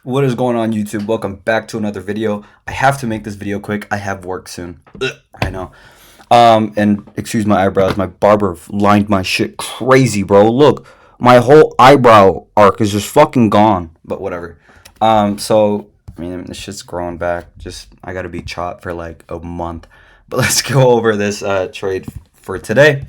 What is going on, YouTube? Welcome back to another video. I have to make this video quick. I have work soon. Ugh, I know. And excuse my eyebrows. My barber lined my shit crazy, bro. Look, my whole eyebrow arc is just fucking gone. But whatever. So I mean, this shit's growing back. Just I gotta be chopped for like a month. But let's go over this trade for today.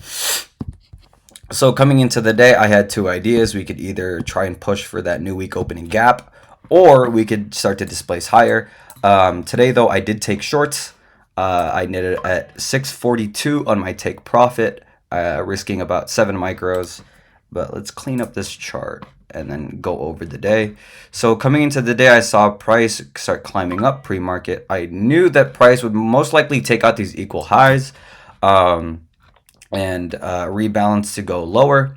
So coming into the day, I had two ideas. We could either try and push for that new week opening gap, or we could start to displace higher. Today, though, I did take shorts. I knitted at 642 on my take profit, risking about 7 micros. But let's clean up this chart and then go over the day. So coming into the day, I saw price start climbing up pre-market. I knew that price would most likely take out these equal highs. And rebalance to go lower,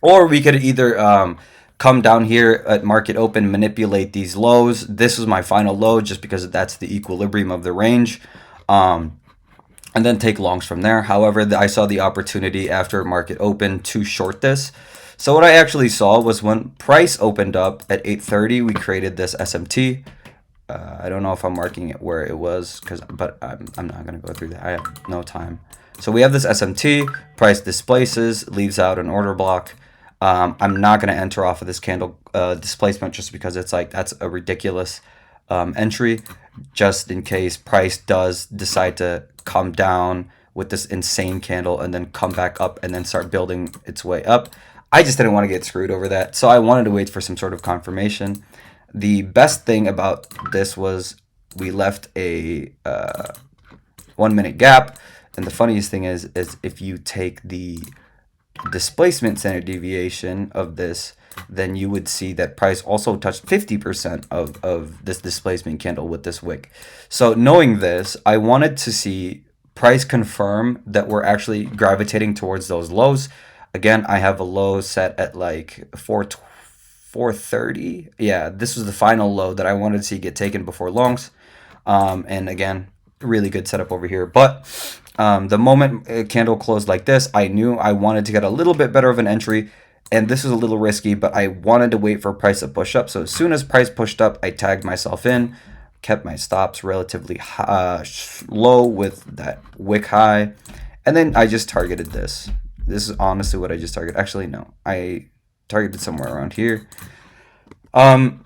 or we could either come down here at market open, manipulate these lows. This was my final low just because that's the equilibrium of the range, and then take longs from there. However, I saw the opportunity after market open to short this. So what I actually saw was when price opened up at 8:30, we created this SMT. I don't know if I'm marking it where it was, but I'm not going to go through that. I have no time. So we have this SMT, price displaces, leaves out an order block. I'm not going to enter off of this candle displacement just because it's like, that's a ridiculous entry, just in case price does decide to come down with this insane candle and then come back up and then start building its way up. I just didn't want to get screwed over that. So I wanted to wait for some sort of confirmation. The best thing about this was we left a 1 minute gap. And the funniest thing is if you take the displacement standard deviation of this, then you would see that price also touched 50% of this displacement candle with this wick. So knowing this, I wanted to see price confirm that we're actually gravitating towards those lows. Again, I have a low set at like 430. Yeah, this was the final low that I wanted to see get taken before longs. And again, really good setup over here. But the moment a candle closed like this, I knew I wanted to get a little bit better of an entry. And this was a little risky, but I wanted to wait for price to push up. So as soon as price pushed up, I tagged myself in, kept my stops relatively low with that wick high. And then I just targeted this. This is honestly what I just targeted. Actually, no, I targeted somewhere around here. But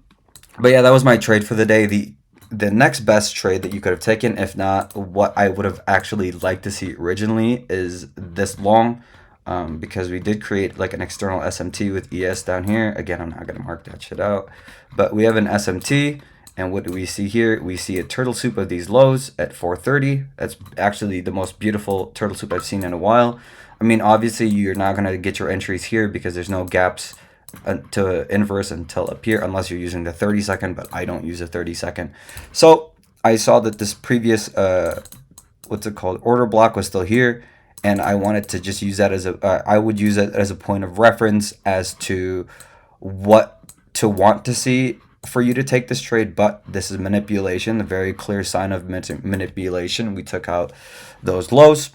yeah, that was my trade for the day. The next best trade that you could have taken, if not what I would have actually liked to see originally, is this long, because we did create like an external SMT with ES down here. Again, I'm not going to mark that shit out, but we have an SMT. And what do we see here? We see a turtle soup of these lows at 430. That's actually the most beautiful turtle soup I've seen in a while. I mean, obviously, you're not going to get your entries here because there's no gaps to inverse until up here, unless you're using the 30-second, but I don't use a 30-second. So I saw that this previous, what's it called, order block was still here, and I wanted to just use that as I would use it as a point of reference as to what to want to see for you to take this trade. But this is manipulation, a very clear sign of manipulation. We took out those lows,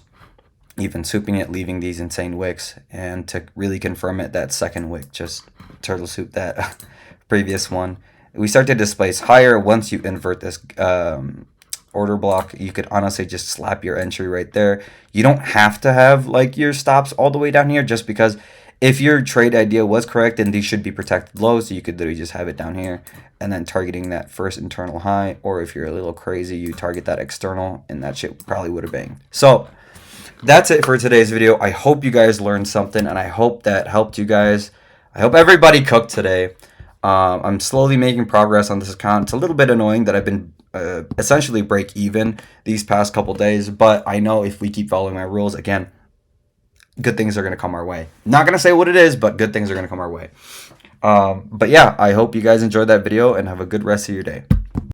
even souping it, leaving these insane wicks, and to really confirm it, that second wick just turtle soup that previous one. We start to displace higher. Once you invert this order block, you could honestly just slap your entry right there. You don't have to have like your stops all the way down here, just because if your trade idea was correct, then these should be protected lows, so you could literally just have it down here and then targeting that first internal high. Or if you're a little crazy, you target that external, and that shit probably would have banged. So that's it for today's video. I hope you guys learned something, and I hope that helped you guys. I hope everybody cooked today. I'm slowly making progress on this account. It's a little bit annoying that I've been essentially break even these past couple days, but I know if we keep following my rules, again, good things are going to come our way. Not going to say what it is, but good things are going to come our way. But yeah, I hope you guys enjoyed that video and have a good rest of your day.